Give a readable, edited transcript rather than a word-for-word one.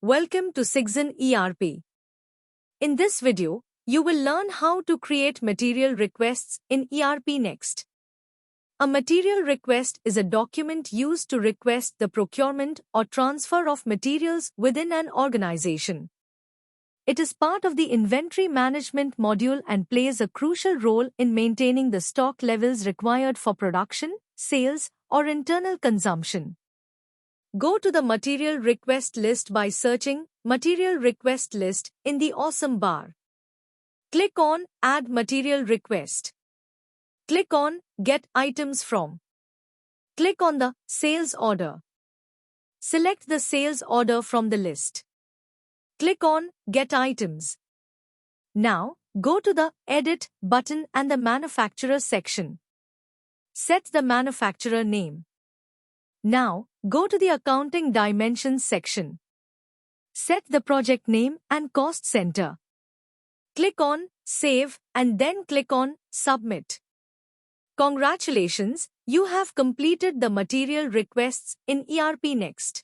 Welcome to Sigzen ERP. In this video, you will learn how to create material requests in ERPNext. A material request is a document used to request the procurement or transfer of materials within an organization. It is part of the inventory management module and plays a crucial role in maintaining the stock levels required for production, sales, or internal consumption. Go to the Material Request List by searching Material Request List in the Awesome bar. Click on Add Material Request. Click on Get Items From. Click on the Sales Order. Select the sales order from the list. Click on Get Items. Now, go to the Edit button and the Manufacturer section. Set the manufacturer name. Now, go to the Accounting Dimensions section. Set the project name and cost center. Click on Save and then click on Submit. Congratulations, you have completed the material requests in ERPNext.